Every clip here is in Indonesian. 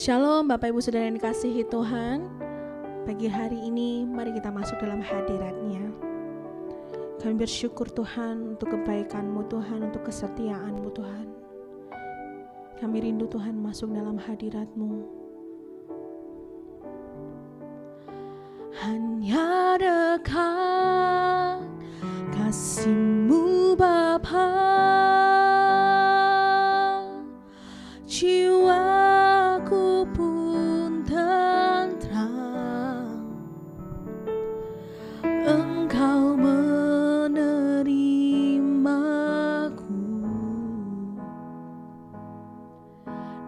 Shalom Bapak Ibu Saudara yang dikasihi Tuhan. Pagi hari ini mari kita masuk dalam hadirat-Nya. Kami bersyukur Tuhan untuk kebaikan-Mu Tuhan, untuk kesetiaan-Mu Tuhan. Kami rindu Tuhan masuk dalam hadirat-Mu. Hanya dekat kasih-Mu Bapa, jiwaku pun tenteram. Engkau menerimaku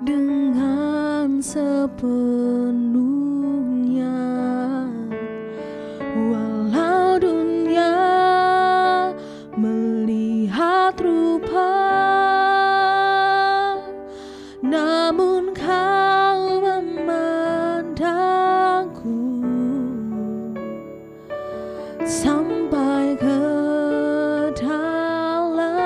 dengan sepenuhnya, walau dunia melihat rupa, namun Kau memandangku sampai ke dalaman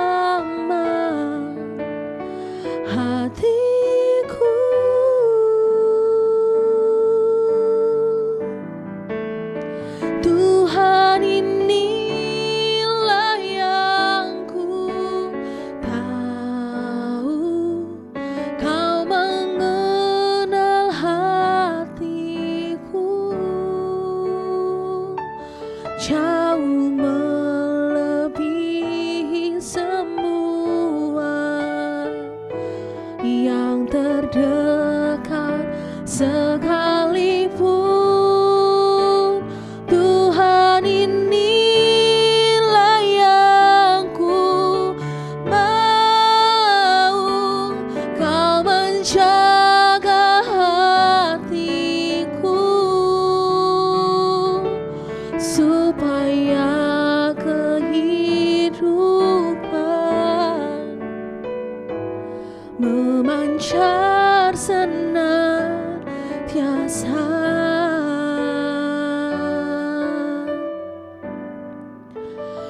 hatiku. Tuhan, inilah yang ku tahu, Kau mengenal hatiku jauh melebihi semua yang terdekat sekalipun. Tuhan, inilah yang ku mau, Kau menjaga hatiku supaya kehidupan memancar senantiasa.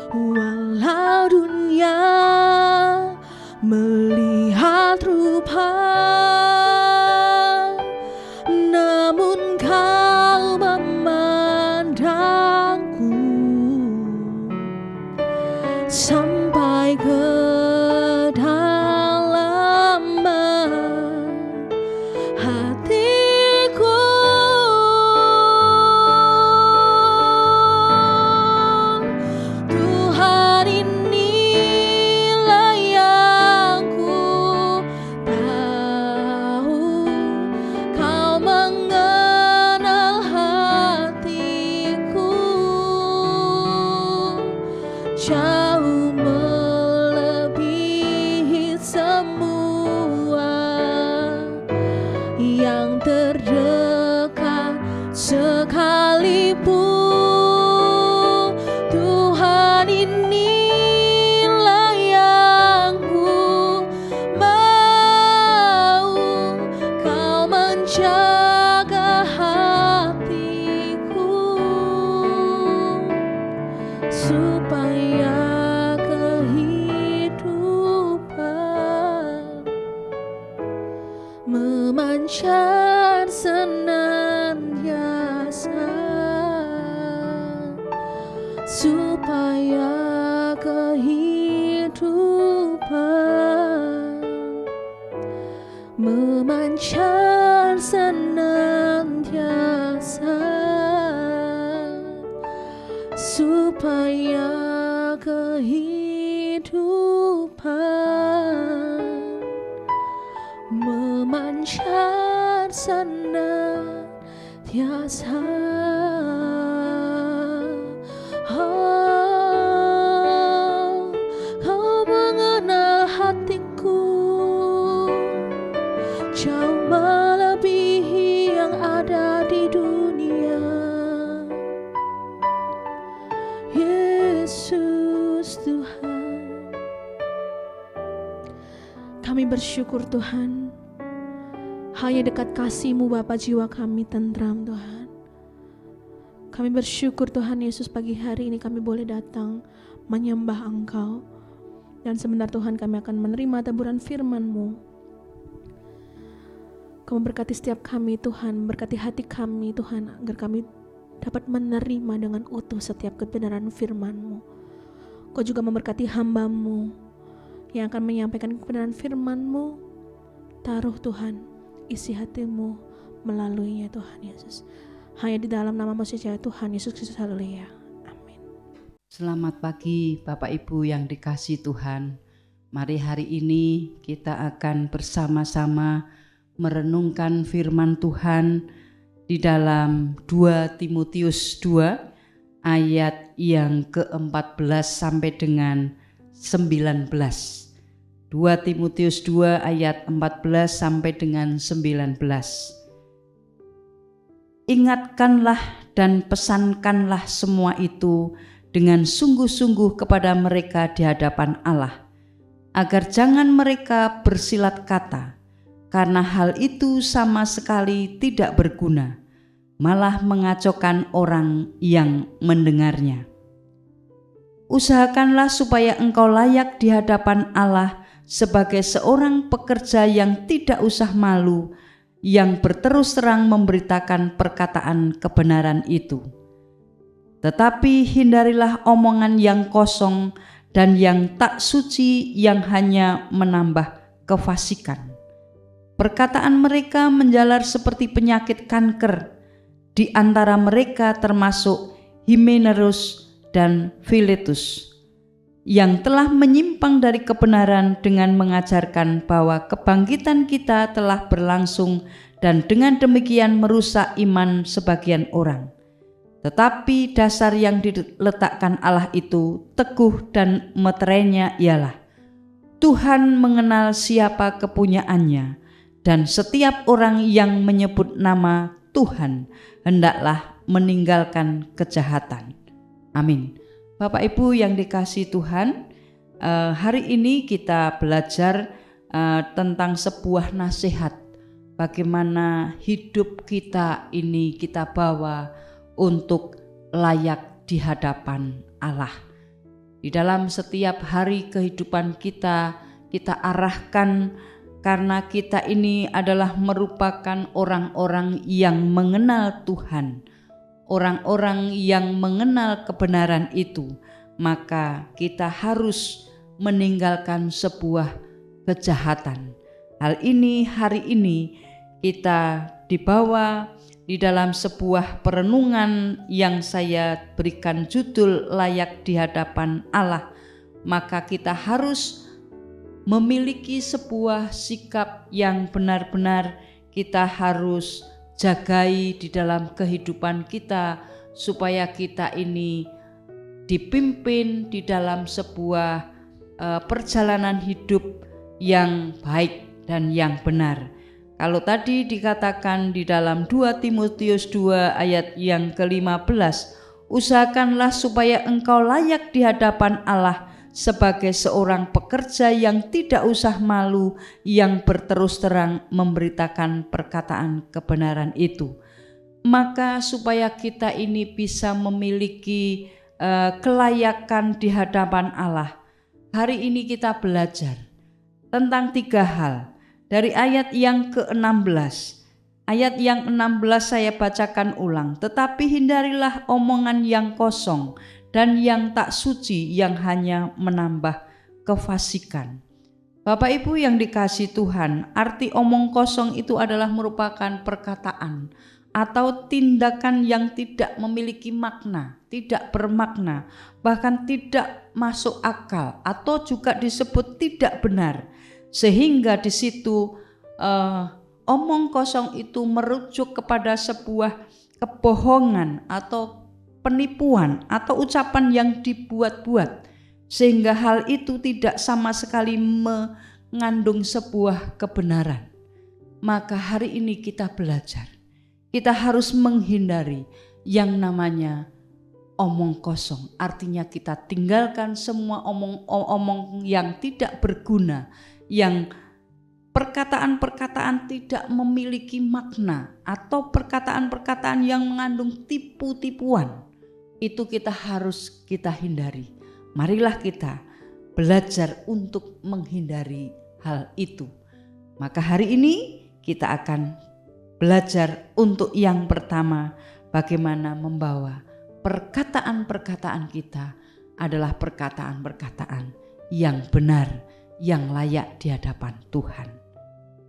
Walau dunia melihat rupa, namun Kau memandangku sampai ke dalaman hatiku. Tuhan, inilah yang ku tahu, Kau mengenal hatiku jauh melebihi semua yang terdekat sekalipun. Tuhan, inilah yang ku mau, Kau menjaga hatiku supaya kehidupan memancar senantiasa, supaya kehidupan memancar senantiasa, supaya kehidupan memancar senantiasa. Oh, Kau mengenal hatiku jauh melebihi yang ada di dunia. Yesus Tuhan, kami bersyukur Tuhan, hanya dekat kasih-Mu Bapa jiwa kami tentram Tuhan. Kami bersyukur Tuhan Yesus, pagi hari ini kami boleh datang menyembah Engkau. Dan sebentar Tuhan kami akan menerima taburan firman-Mu. Kau memberkati setiap kami Tuhan, memberkati hati kami Tuhan, agar kami dapat menerima dengan utuh setiap kebenaran firman-Mu. Kau juga memberkati hamba-Mu yang akan menyampaikan kebenaran firman-Mu. Taruh Tuhan isi hati-Mu melaluinya Tuhan Yesus. Hanya di dalam nama Mesih Tuhan Yesus Kristus, haleluya. Amin. Selamat pagi Bapak Ibu yang dikasihi Tuhan. Mari hari ini kita akan bersama-sama merenungkan firman Tuhan di dalam 2 Timotius 2 ayat yang ke-14 sampai dengan 19. 2 Timotius 2 ayat 14 sampai dengan 19. Ingatkanlah dan pesankanlah semua itu dengan sungguh-sungguh kepada mereka di hadapan Allah, agar jangan mereka bersilat kata, karena hal itu sama sekali tidak berguna, malah mengacaukan orang yang mendengarnya. Usahakanlah supaya engkau layak di hadapan Allah sebagai seorang pekerja yang tidak usah malu, yang berterus terang memberitakan perkataan kebenaran itu. Tetapi hindarilah omongan yang kosong dan yang tak suci, yang hanya menambah kefasikan. Perkataan mereka menjalar seperti penyakit kanker. Di antara mereka termasuk Himeneus dan Filetus, yang telah menyimpang dari kebenaran dengan mengajarkan bahwa kebangkitan kita telah berlangsung dan dengan demikian merusak iman sebagian orang. Tetapi dasar yang diletakkan Allah itu teguh, dan meterainya ialah Tuhan mengenal siapa kepunyaannya, dan setiap orang yang menyebut nama Tuhan hendaklah meninggalkan kejahatan. Amin. Bapak Ibu yang dikasihi Tuhan, hari ini kita belajar tentang sebuah nasihat, bagaimana hidup kita ini kita bawa untuk layak di hadapan Allah. Di dalam setiap hari kehidupan kita arahkan, karena kita ini adalah merupakan orang-orang yang mengenal Tuhan, orang-orang yang mengenal kebenaran itu, maka kita harus meninggalkan sebuah kejahatan. Hal ini hari ini kita dibawa di dalam sebuah perenungan yang saya berikan judul layak di hadapan Allah. Maka kita harus memiliki sebuah sikap yang benar-benar kita harus jagai di dalam kehidupan kita, supaya kita ini dipimpin di dalam sebuah perjalanan hidup yang baik dan yang benar. Kalau tadi dikatakan di dalam 2 Timotius 2 ayat yang ke-15, usahakanlah supaya engkau layak di hadapan Allah sebagai seorang pekerja yang tidak usah malu, yang berterus terang memberitakan perkataan kebenaran itu. Maka supaya kita ini bisa memiliki kelayakan di hadapan Allah, hari ini kita belajar tentang 3 hal. Dari ayat yang ke-16, ayat yang 16 saya bacakan ulang. Tetapi hindarilah omongan yang kosong dan yang tak suci, yang hanya menambah kefasikan. Bapak Ibu yang dikasihi Tuhan, arti omong kosong itu adalah merupakan perkataan atau tindakan yang tidak memiliki makna, tidak bermakna, bahkan tidak masuk akal, atau juga disebut tidak benar. Sehingga di situ omong kosong itu merujuk kepada sebuah kebohongan atau penipuan atau ucapan yang dibuat-buat, sehingga hal itu tidak sama sekali mengandung sebuah kebenaran. Maka hari ini kita belajar, kita harus menghindari yang namanya omong kosong. Artinya kita tinggalkan semua omong yang tidak berguna, yang perkataan-perkataan tidak memiliki makna, atau perkataan-perkataan yang mengandung tipu-tipuan. Itu kita harus hindari. Marilah kita belajar untuk menghindari hal itu. Maka hari ini kita akan belajar untuk yang pertama, bagaimana membawa perkataan-perkataan kita adalah perkataan-perkataan yang benar, yang layak di hadapan Tuhan.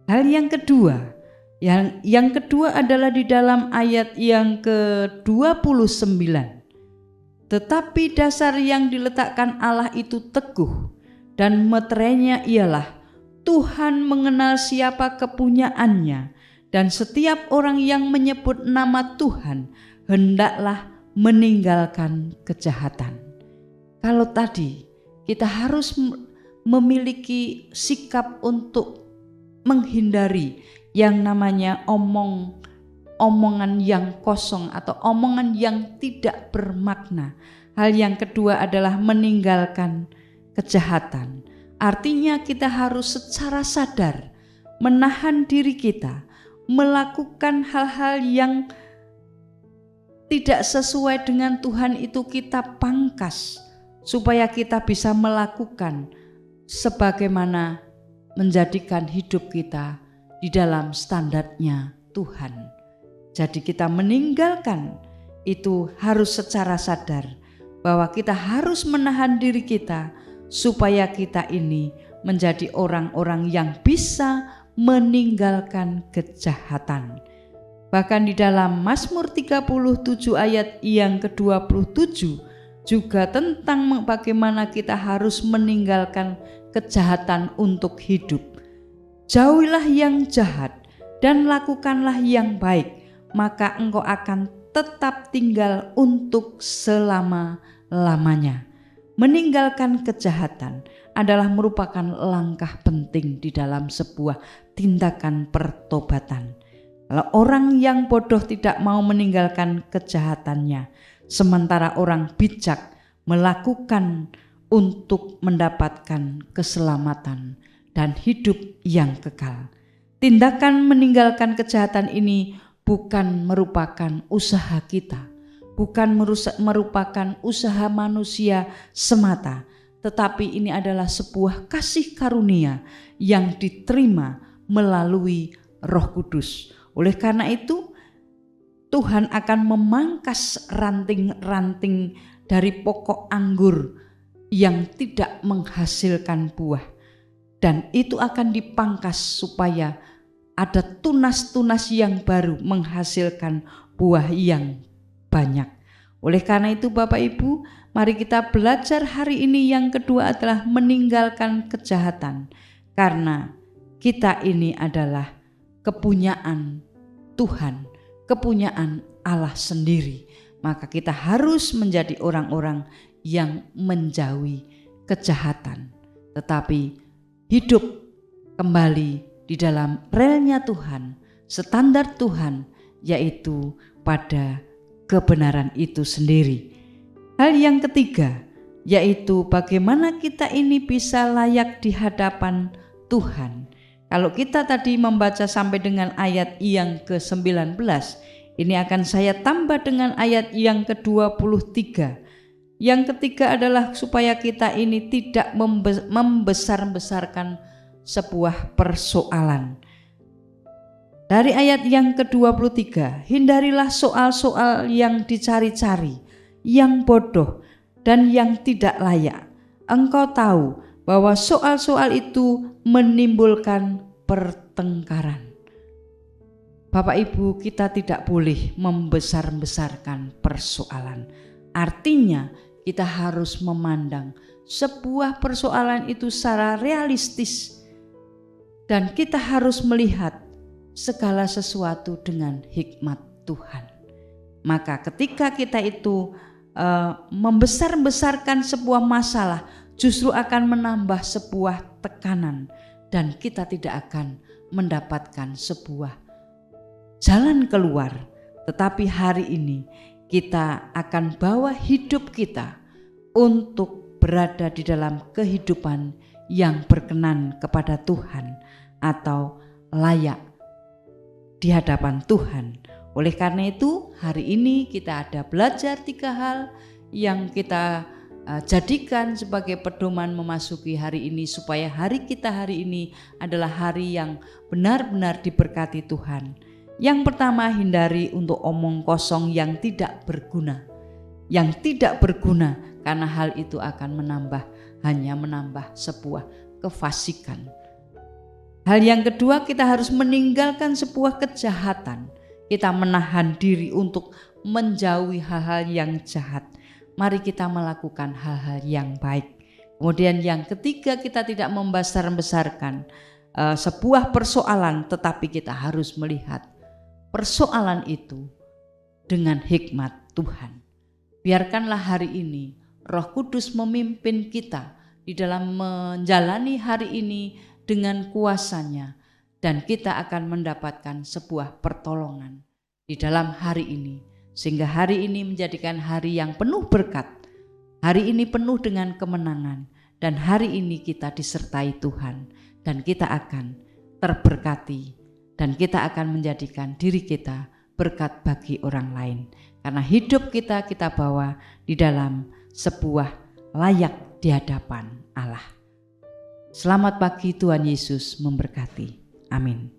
Hal yang kedua, yang kedua adalah di dalam ayat yang ke-29. Tetapi dasar yang diletakkan Allah itu teguh, dan meterainya ialah Tuhan mengenal siapa kepunyaannya, dan setiap orang yang menyebut nama Tuhan hendaklah meninggalkan kejahatan. Kalau tadi kita harus memiliki sikap untuk menghindari yang namanya omongan yang kosong atau omongan yang tidak bermakna. Hal yang kedua adalah meninggalkan kejahatan. Artinya kita harus secara sadar menahan diri kita melakukan hal-hal yang tidak sesuai dengan Tuhan, itu kita pangkas supaya kita bisa melakukan sebagaimana menjadikan hidup kita di dalam standarnya Tuhan. Jadi kita meninggalkan itu harus secara sadar bahwa kita harus menahan diri kita supaya kita ini menjadi orang-orang yang bisa meninggalkan kejahatan. Bahkan di dalam Mazmur 37 ayat yang ke-27 juga tentang bagaimana kita harus meninggalkan kejahatan untuk hidup. Jauhilah yang jahat dan lakukanlah yang baik, maka engkau akan tetap tinggal untuk selama-lamanya. Meninggalkan kejahatan adalah merupakan langkah penting di dalam sebuah tindakan pertobatan. Kalau orang yang bodoh tidak mau meninggalkan kejahatannya, sementara orang bijak melakukan untuk mendapatkan keselamatan dan hidup yang kekal. Tindakan meninggalkan kejahatan ini bukan merupakan usaha kita, bukan merupakan usaha manusia semata, tetapi ini adalah sebuah kasih karunia yang diterima melalui Roh Kudus. Oleh karena itu, Tuhan akan memangkas ranting-ranting dari pokok anggur yang tidak menghasilkan buah, dan itu akan dipangkas supaya ada tunas-tunas yang baru menghasilkan buah yang banyak. Oleh karena itu Bapak Ibu, mari kita belajar hari ini yang kedua adalah meninggalkan kejahatan. Karena kita ini adalah kepunyaan Tuhan, kepunyaan Allah sendiri. Maka kita harus menjadi orang-orang yang menjauhi kejahatan, tetapi hidup kembali di dalam relnya Tuhan, standar Tuhan, yaitu pada kebenaran itu sendiri. Hal yang ketiga, yaitu bagaimana kita ini bisa layak di hadapan Tuhan. Kalau kita tadi membaca sampai dengan ayat yang ke-19, ini akan saya tambah dengan ayat yang ke-23. Yang ketiga adalah supaya kita ini tidak membesar-besarkan sebuah persoalan. Dari ayat yang ke-23, hindarilah soal-soal yang dicari-cari, yang bodoh dan yang tidak layak. Engkau tahu bahwa soal-soal itu menimbulkan pertengkaran. Bapak Ibu, kita tidak boleh membesar-besarkan persoalan. Artinya kita harus memandang sebuah persoalan itu secara realistis, dan kita harus melihat segala sesuatu dengan hikmat Tuhan. Maka ketika kita itu membesar-besarkan sebuah masalah, justru akan menambah sebuah tekanan, dan kita tidak akan mendapatkan sebuah jalan keluar. Tetapi hari ini kita akan bawa hidup kita untuk berada di dalam kehidupan yang berkenan kepada Tuhan atau layak di hadapan Tuhan. Oleh karena itu hari ini kita ada belajar 3 hal yang kita jadikan sebagai pedoman memasuki hari ini, supaya hari kita hari ini adalah hari yang benar-benar diberkati Tuhan. Yang pertama, hindari untuk omong kosong yang tidak berguna. Yang tidak berguna, karena hal itu akan hanya menambah sebuah kefasikan. Hal yang kedua, kita harus meninggalkan sebuah kejahatan. Kita menahan diri untuk menjauhi hal-hal yang jahat. Mari kita melakukan hal-hal yang baik. Kemudian yang ketiga, kita tidak membesar-besarkan sebuah persoalan, tetapi kita harus melihat persoalan itu dengan hikmat Tuhan. Biarkanlah hari ini Roh Kudus memimpin kita di dalam menjalani hari ini dengan kuasanya, dan kita akan mendapatkan sebuah pertolongan di dalam hari ini, sehingga hari ini menjadikan hari yang penuh berkat, hari ini penuh dengan kemenangan, dan hari ini kita disertai Tuhan, dan kita akan terberkati, dan kita akan menjadikan diri kita berkat bagi orang lain, karena hidup kita bawa di dalam sebuah layak di hadapan Allah. Selamat pagi, Tuhan Yesus memberkati. Amin.